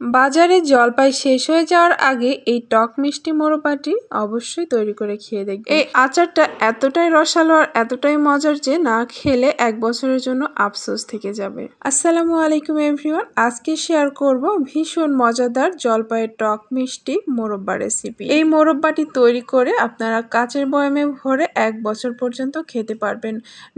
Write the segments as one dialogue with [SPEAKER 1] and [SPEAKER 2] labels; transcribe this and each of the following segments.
[SPEAKER 1] বাজারে জলপাই শেষ হয়ে যাওয়ার আগে এই টক মিষ্টি মোরব্বাটি অবশ্যই তৈরি করে খেয়ে দেখবেন। এই আচারটা এতটাই রসালো আর এতটাই মজার যে না খেলে 1 বছরের জন্য আফসোস থেকে যাবে। আসসালামু আলাইকুম এভরিওয়ান, আজকে শেয়ার করব ভীষণ মজাদার জলপাইয়ের টক মিষ্টি মোরব্বা রেসিপি। এই মোরব্বাটি তৈরি করে আপনারা কাচের বয়ামে ভরে 1 বছর পর্যন্ত খেতে পারবেন,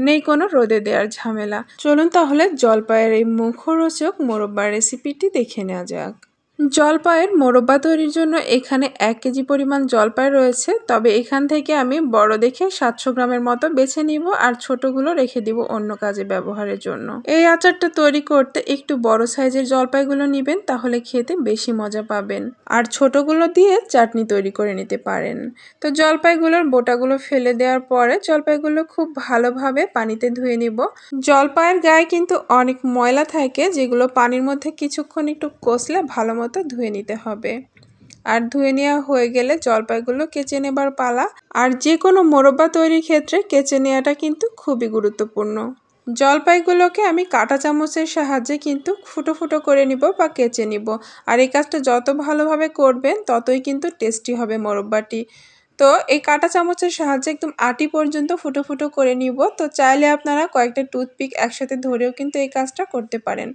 [SPEAKER 1] নেই কোনো রোদে দেওয়ার ঝামেলা। চলুন তাহলে জলপাইয়ের এই মুখরোচক মোরব্বা রেসিপিটি দেখে নেওয়া যাক। জলপাইয়ের মোরব্বা তৈরির জন্য এখানে 1 কেজি পরিমাণ জলপাই রয়েছে, তবে এখান থেকে আমি বড় দেখে 700 গ্রামের মতো বেছে নিব আর ছোটগুলো রেখে দিব অন্য কাজে ব্যবহারের জন্য। এই আচারটা তৈরি করতে একটু বড় সাইজের জলপাইগুলো নেবেন, তাহলে খেতে বেশি মজা পাবেন। আর ছোটগুলো দিয়ে চাটনি তৈরি করে নিতে পারেন। তো জলপাইগুলোর বোটাগুলো ফেলে দেওয়ার পরে জলপাইগুলো খুব ভালোভাবে পানিতে ধুয়ে নিব। জলপাইয়ের গায়ে কিন্তু অনেক ময়লা থাকে, যেগুলো পানির মধ্যে কিছুক্ষণ একটু কষলে ভালো মতো ধুয়ে নিতে হবে। আর ধুয়ে নেওয়া হয়ে গেলে জলপাইগুলো কেচে নেবার পালা। আর যে কোনো মোরব্বা তৈরির ক্ষেত্রে কেচে নেওয়াটা কিন্তু খুবই গুরুত্বপূর্ণ। জলপাইগুলোকে আমি কাঁটা চামচের সাহায্যে কিন্তু ফুটো ফুটো করে নিব বা কেচে নিব। আর এই কাজটা যত ভালোভাবে করবেন ততই কিন্তু টেস্টি হবে মোরব্বাটি। তো এই কাঁটা চামচের সাহায্যে একদম আটি পর্যন্ত ফুটো ফুটো করে নিব। তো চাইলে আপনারা কয়েকটা টুথপিক একসাথে ধরেও কিন্তু এই কাজটা করতে পারেন।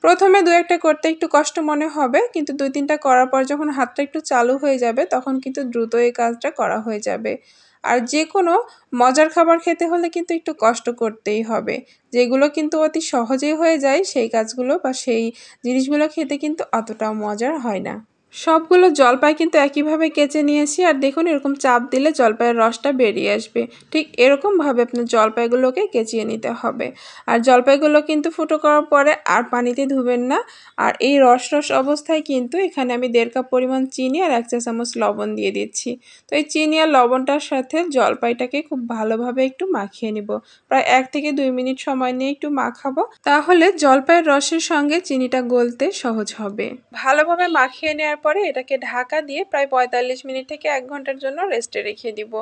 [SPEAKER 1] প্রথমে 2-1টা করতে একটু কষ্ট মনে হবে, কিন্তু 2-3টা করার পর যখন হাতটা একটু চালু হয়ে যাবে তখন কিন্তু দ্রুত এই কাজটা করা হয়ে যাবে। আর যে কোনো মজার খাবার খেতে হলে কিন্তু একটু কষ্ট করতেই হবে। যেগুলো কিন্তু অতি সহজেই হয়ে যায় সেই কাজগুলো বা সেই জিনিসগুলো খেতে কিন্তু অতটাও মজার হয় না। সবগুলো জলপাই কিন্তু একইভাবে কেচে নিয়েছি, আর দেখুন এরকম চাপ দিলে জলপাইয়ের রসটা বেরিয়ে আসবে। ঠিক এরকমভাবে আপনার জলপাইগুলোকে কেচিয়ে নিতে হবে। আর জলপাইগুলো কিন্তু ফুটো করার পরে আর পানিতে ধুবেন না। আর এই রস অবস্থায় কিন্তু এখানে আমি 1.5 কাপ পরিমাণ চিনি আর 1 চা চামচ লবণ দিয়ে দিচ্ছি। তো এই চিনি আর লবণটার সাথে জলপাইটাকে খুব ভালোভাবে একটু মাখিয়ে নিব। প্রায় 1 থেকে 2 মিনিট সময় নিয়ে একটু মাখাবো, তাহলে জলপাইয়ের রসের সঙ্গে চিনিটা গলতে সহজ হবে। ভালোভাবে মাখিয়ে নেওয়ার পরে এটাকে ঢাকা দিয়ে প্রায় 45 মিনিট থেকে 1 ঘন্টার জন্য রেস্টে রেখে দিব।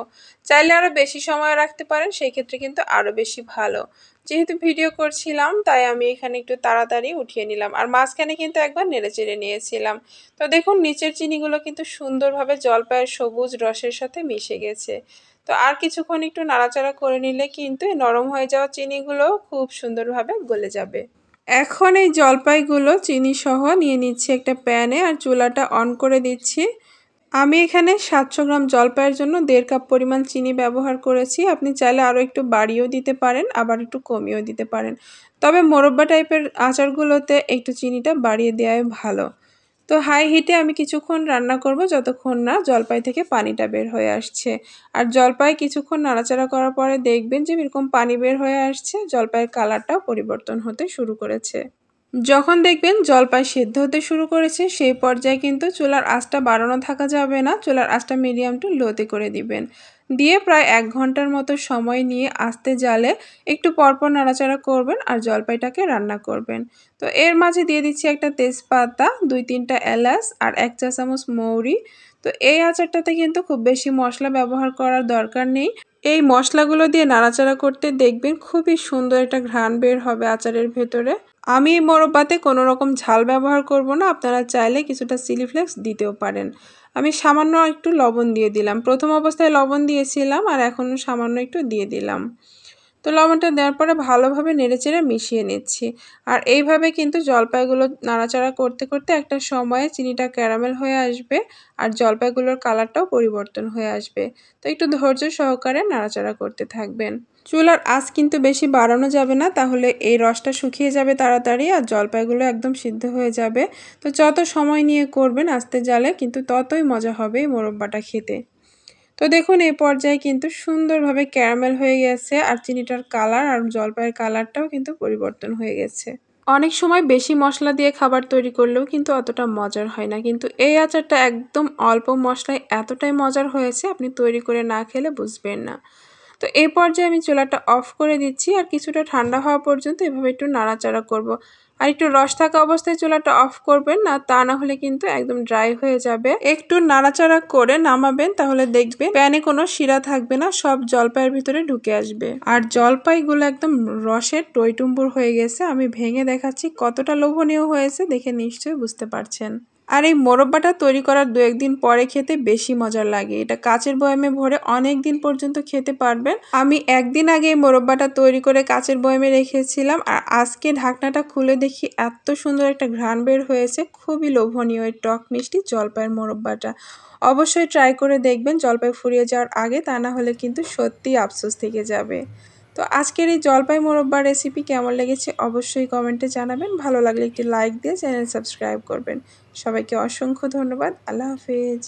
[SPEAKER 1] চাইলে আরও বেশি সময় রাখতে পারেন, সেই ক্ষেত্রে কিন্তু আরও বেশি ভালো। যেহেতু ভিডিও করছিলাম তাই আমি এখানে একটু তাড়াতাড়ি উঠিয়ে নিলাম, আর মাঝখানে কিন্তু একবার নেড়েচেড়ে নিয়েছিলাম। তো দেখুন নিচের চিনিগুলো কিন্তু সুন্দরভাবে জলপাইয়ের সবুজ রসের সাথে মিশে গেছে। তো আর কিছুক্ষণ একটু নাড়াচাড়া করে নিলে কিন্তু নরম হয়ে যাওয়া চিনিগুলো খুব সুন্দরভাবে গলে যাবে। এখন এই জলপাইগুলো চিনি সহ নিয়ে নিচ্ছি একটা প্যানে, আর চুলাটা অন করে দিচ্ছি। আমি এখানে 700 গ্রাম জলপাইয়ের জন্য 1.5 কাপ পরিমাণ চিনি ব্যবহার করেছি। আপনি চাইলে আরও একটু বাড়িয়েও দিতে পারেন, আবার একটু কমিয়েও দিতে পারেন। তবে মোরব্বা টাইপের আচারগুলোতে একটু চিনিটা বাড়িয়ে দেওয়াই ভালো। তো হাই হিটে আমি কিছুক্ষণ রান্না করব, যতক্ষণ না জলপাই থেকে পানিটা বের হয়ে আসছে। আর জলপাই কিছুক্ষণ নাড়াচাড়া করার পরে দেখবেন যে এরকম পানি বের হয়ে আসছে, জলপাইয়ের কালারটাও পরিবর্তন হতে শুরু করেছে। যখন দেখবেন জলপাই সিদ্ধ হতে শুরু করেছে সেই পর্যায়ে কিন্তু চুলার আঁচটা বাড়ানো থাকা যাবে না, চুলার আঁচটা মিডিয়াম টু লোতে করে দিবেন। দিয়ে প্রায় 1 ঘন্টার মতো সময় নিয়ে আস্তে জালে একটু পরপর নাড়াচাড়া করবেন আর জলপাইটাকে রান্না করবেন। তো এর মাঝে দিয়ে দিচ্ছি একটা তেজপাতা, 2-3টা এলাচ আর 1 চা চামচ মৌরি। তো এই আচারটাতে কিন্তু খুব বেশি মশলা ব্যবহার করার দরকার নেই। এই মশলাগুলো দিয়ে নাড়াচাড়া করতে দেখবেন খুবই সুন্দর একটা ঘ্রাণ বের হবে আচারের ভেতরে। আমি এই মোরব্বাতে কোনো রকম ঝাল ব্যবহার করব না, আপনারা চাইলে কিছুটা চিলি ফ্লেক্স দিতেও পারেন। আমি সামান্য একটু লবণ দিয়ে দিলাম, প্রথম অবস্থায় লবণ দিয়েছিলাম আর এখনও সামান্য একটু দিয়ে দিলাম। তো লবণটা দেওয়ার পরে ভালোভাবে নেড়েচেড়ে মিশিয়ে নিচ্ছি। আর এইভাবে কিন্তু জলপাইগুলো নাড়াচাড়া করতে করতে একটা সময়ে চিনিটা ক্যারামেল হয়ে আসবে আর জলপাইগুলোর কালারটাও পরিবর্তন হয়ে আসবে। তো একটু ধৈর্য সহকারে নাড়াচাড়া করতে থাকবেন। চুলার আঁচ কিন্তু বেশি বাড়ানো যাবে না, তাহলে এই রসটা শুকিয়ে যাবে তাড়াতাড়ি আর জলপাইগুলো একদম সিদ্ধ হয়ে যাবে। তো যত সময় নিয়ে করবেন আস্তে জালে কিন্তু ততই মজা হবে এই মোরব্বাটা খেতে। তো দেখুন এই পর্যায়ে কিন্তু সুন্দরভাবে ক্যারামেল হয়ে গেছে আর চিনিটার কালার আর জলপাইয়ের কালারটাও কিন্তু পরিবর্তন হয়ে গেছে। অনেক সময় বেশি মশলা দিয়ে খাবার তৈরি করলেও কিন্তু অতটা মজার হয় না, কিন্তু এই আচারটা একদম অল্প মশলায় এতটাই মজার হয়েছে আপনি তৈরি করে না খেলে বুঝবেন না। তো এই পর্যায়ে আমি চুলাটা অফ করে দিচ্ছি আর কিছুটা ঠান্ডা হওয়া পর্যন্ত এভাবে একটু নাড়াচাড়া করব। আর একটু রস থাকা অবস্থায় চুলাটা অফ করবেন না, তা না হলে কিন্তু একদম ড্রাই হয়ে যাবে। একটু নাড়াচাড়া করে নামাবেন, তাহলে দেখবেন প্যানে কোনো শিরা থাকবে না, সব জলপাইয়ের ভিতরে ঢুকে আসবে। আর জলপাইগুলো একদম রসের টইটুম্বুর হয়ে গেছে। আমি ভেঙে দেখাচ্ছি কতটা লোভনীয় হয়েছে, দেখে নিশ্চয়ই বুঝতে পারছেন। আর এই মোরব্বাটা তৈরি করার 2-1 দিন পরে খেতে বেশি মজার লাগে। এটা কাচের বয়ামে ভরে অনেক দিন পর্যন্ত খেতে পারবেন। আমি একদিন আগে এই মোরব্বাটা তৈরি করে কাচের বয়ামে রেখেছিলাম, আর আজকে ঢাকনাটা খুলে দেখি এত সুন্দর একটা ঘ্রাণ বের হয়েছে। খুবই লোভনীয় এই টক মিষ্টি জলপাইয়ের মোরব্বাটা। অবশ্যই ট্রাই করে দেখবেন জলপাই ফুরিয়ে যাওয়ার আগে, তা না হলে কিন্তু সত্যিই আফসোস থেকে যাবে। তো আজকের এই জলপাই মোরব্বা রেসিপি কেমন লেগেছে অবশ্যই কমেন্টে জানাবেন। ভালো লাগলে একটি লাইক দিয়ে চ্যানেল সাবস্ক্রাইব করবেন। সবাইকে অসংখ্য ধন্যবাদ। আল্লাহ হাফেজ।